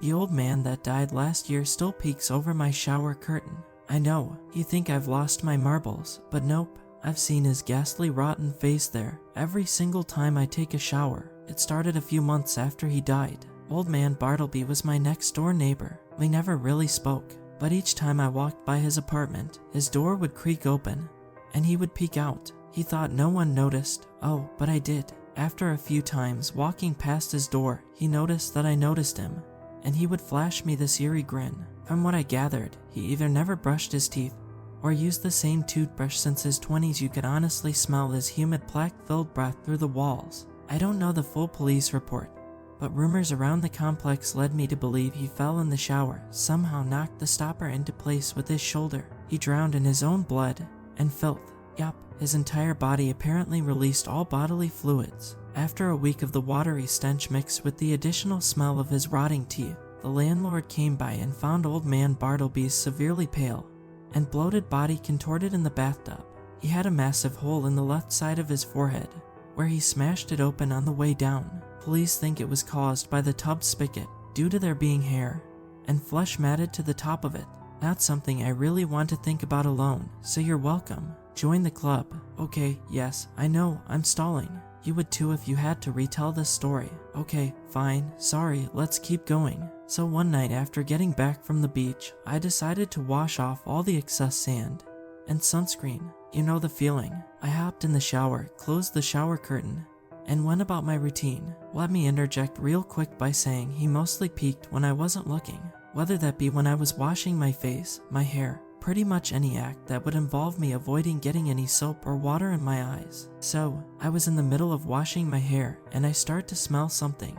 The old man that died last year still peeks over my shower curtain. I know, you think I've lost my marbles, but nope. I've seen his ghastly rotten face there every single time I take a shower. It started a few months after he died. Old man Bartleby was my next door neighbor. We never really spoke, but each time I walked by his apartment, his door would creak open, and he would peek out. He thought no one noticed. Oh, but I did. After a few times walking past his door, he noticed that I noticed him, and he would flash me this eerie grin. From what I gathered, he either never brushed his teeth or used the same toothbrush since his 20s. You could honestly smell his humid plaque-filled breath through the walls. I don't know the full police report, but rumors around the complex led me to believe he fell in the shower, somehow knocked the stopper into place with his shoulder. He drowned in his own blood and filth. Yup, his entire body apparently released all bodily fluids. After a week of the watery stench mixed with the additional smell of his rotting teeth, the landlord came by and found old man Bartleby's severely pale and bloated body contorted in the bathtub. He had a massive hole in the left side of his forehead, where he smashed it open on the way down. Police think it was caused by the tub spigot due to there being hair and flesh matted to the top of it. Not something I really want to think about alone, so you're welcome. Join the club. Okay, yes, I know, I'm stalling. You would too if you had to retell this story. Okay, fine, sorry, let's keep going. So one night after getting back from the beach, I decided to wash off all the excess sand and sunscreen. You know the feeling. I hopped in the shower, closed the shower curtain, and went about my routine. Let me interject real quick by saying he mostly peeked when I wasn't looking, whether that be when I was washing my face, my hair, pretty much any act that would involve me avoiding getting any soap or water in my eyes. So, I was in the middle of washing my hair and I start to smell something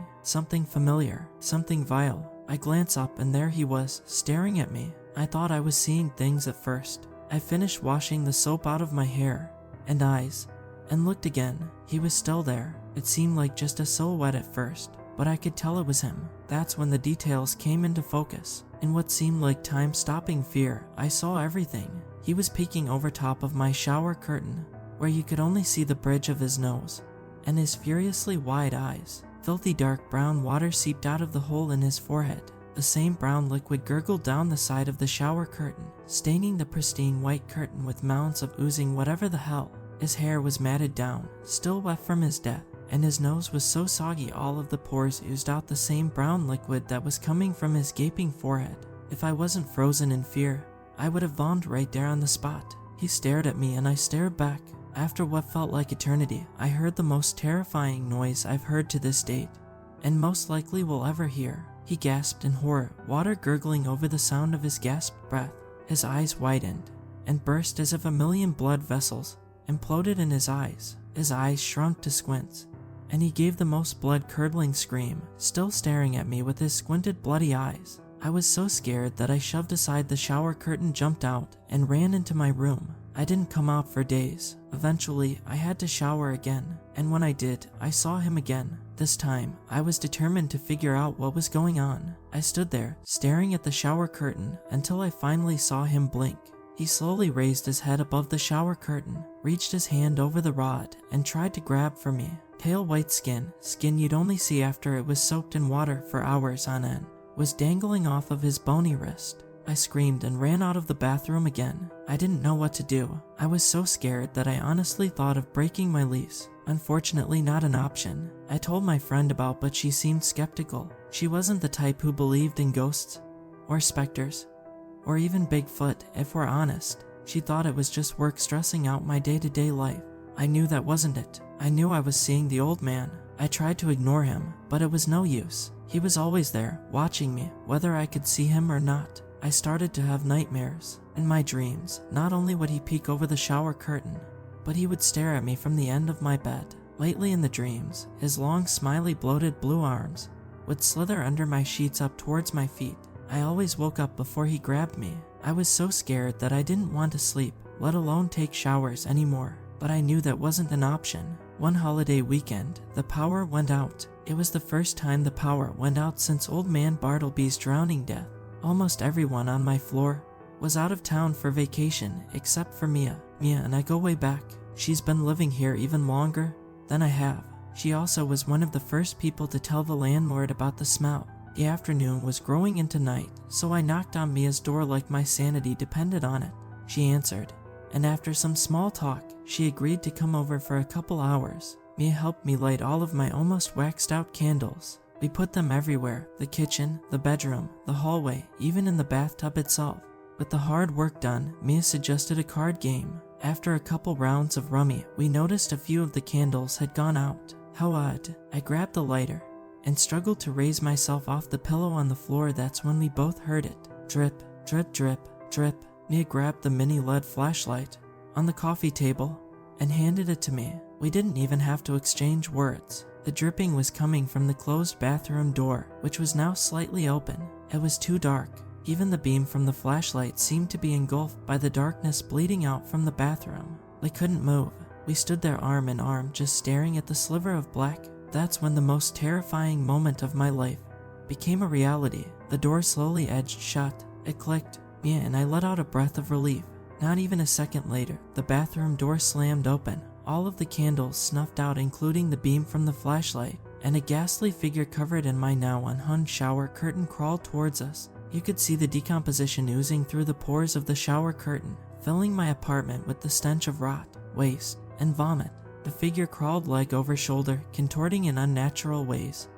familiar, something vile. I glance up and there he was, staring at me. I thought I was seeing things at first. I finished washing the soap out of my hair and eyes and looked again. He was still there. It seemed like just a silhouette at first, but I could tell it was him. That's when the details came into focus. In what seemed like time-stopping fear, I saw everything. He was peeking over top of my shower curtain, where you could only see the bridge of his nose and his furiously wide eyes. Filthy dark brown water seeped out of the hole in his forehead. The same brown liquid gurgled down the side of the shower curtain, staining the pristine white curtain with mounds of oozing whatever the hell. His hair was matted down, still wet from his death, and his nose was so soggy all of the pores oozed out the same brown liquid that was coming from his gaping forehead. If I wasn't frozen in fear, I would have vomited right there on the spot. He stared at me and I stared back. After what felt like eternity, I heard the most terrifying noise I've heard to this date, and most likely will ever hear. He gasped in horror, water gurgling over the sound of his gasped breath. His eyes widened and burst as if a million blood vessels imploded in his eyes. His eyes shrunk to squints, and he gave the most blood-curdling scream, still staring at me with his squinted bloody eyes. I was so scared that I shoved aside the shower curtain, jumped out, and ran into my room. I didn't come out for days. Eventually, I had to shower again, and when I did, I saw him again. This time, I was determined to figure out what was going on. I stood there, staring at the shower curtain, until I finally saw him blink. He slowly raised his head above the shower curtain, reached his hand over the rod, and tried to grab for me. Pale white skin you'd only see after it was soaked in water for hours on end, was dangling off of his bony wrist. I screamed and ran out of the bathroom again. I didn't know what to do. I was so scared that I honestly thought of breaking my lease. Unfortunately, not an option. I told my friend about, but she seemed skeptical. She wasn't the type who believed in ghosts, or specters, or even Bigfoot, if we're honest. She thought it was just work stressing out my day-to-day life. I knew that wasn't it. I knew I was seeing the old man. I tried to ignore him, but it was no use. He was always there, watching me, whether I could see him or not. I started to have nightmares. In my dreams, not only would he peek over the shower curtain, but he would stare at me from the end of my bed. Lately in the dreams, his long, smiley, bloated blue arms would slither under my sheets up towards my feet. I always woke up before he grabbed me. I was so scared that I didn't want to sleep, let alone take showers anymore. But I knew that wasn't an option. One holiday weekend, the power went out. It was the first time the power went out since old man Bartleby's drowning death. Almost everyone on my floor was out of town for vacation except for Mia. Mia and I go way back. She's been living here even longer than I have. She also was one of the first people to tell the landlord about the smell The afternoon was growing into night, so I knocked on Mia's door like my sanity depended on it. She answered, and after some small talk, she agreed to come over for a couple hours. Mia helped me light all of my almost waxed out candles. We put them everywhere, the kitchen, the bedroom, the hallway, even in the bathtub itself. With the hard work done, Mia suggested a card game. After a couple rounds of rummy, we noticed a few of the candles had gone out. How odd. I grabbed the lighter and struggled to raise myself off the pillow on the floor. That's when we both heard it. Drip, drip, drip, drip. Mia grabbed the mini LED flashlight on the coffee table and handed it to me. We didn't even have to exchange words. The dripping was coming from the closed bathroom door, which was now slightly open. It was too dark. Even the beam from the flashlight seemed to be engulfed by the darkness bleeding out from the bathroom. We couldn't move. We stood there arm in arm, just staring at the sliver of black. That's when the most terrifying moment of my life became a reality. The door slowly edged shut. It clicked. Mia and I let out a breath of relief. Not even a second later, the bathroom door slammed open. All of the candles snuffed out, including the beam from the flashlight, and a ghastly figure covered in my now unhung shower curtain crawled towards us. You could see the decomposition oozing through the pores of the shower curtain, filling my apartment with the stench of rot, waste, and vomit. The figure crawled leg over shoulder, contorting in unnatural ways,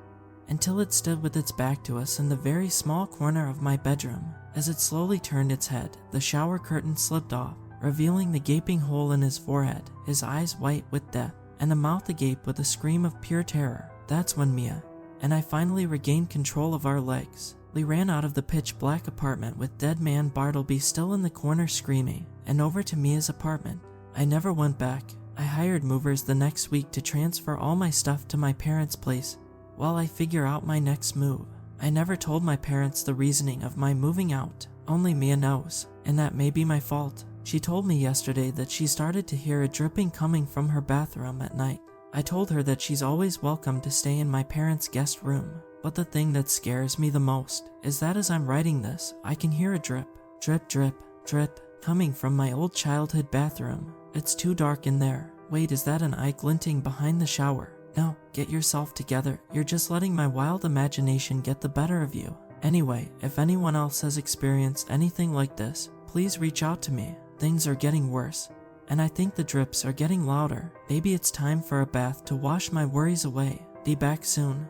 until it stood with its back to us in the very small corner of my bedroom. As it slowly turned its head, the shower curtain slipped off, revealing the gaping hole in his forehead, his eyes white with death, and a mouth agape with a scream of pure terror. That's when Mia and I finally regained control of our legs. We ran out of the pitch-black apartment with dead man Bartleby still in the corner screaming, and over to Mia's apartment. I never went back. I hired movers the next week to transfer all my stuff to my parents' place while I figure out my next move. I never told my parents the reasoning of my moving out. Only Mia knows, and that may be my fault. She told me yesterday that she started to hear a dripping coming from her bathroom at night. I told her that she's always welcome to stay in my parents' guest room. But the thing that scares me the most is that as I'm writing this, I can hear a drip, drip, drip, drip, coming from my old childhood bathroom. It's too dark in there. Wait, is that an eye glinting behind the shower? No, get yourself together. You're just letting my wild imagination get the better of you. Anyway, if anyone else has experienced anything like this, please reach out to me. Things are getting worse, and I think the drips are getting louder. Maybe it's time for a bath to wash my worries away. Be back soon.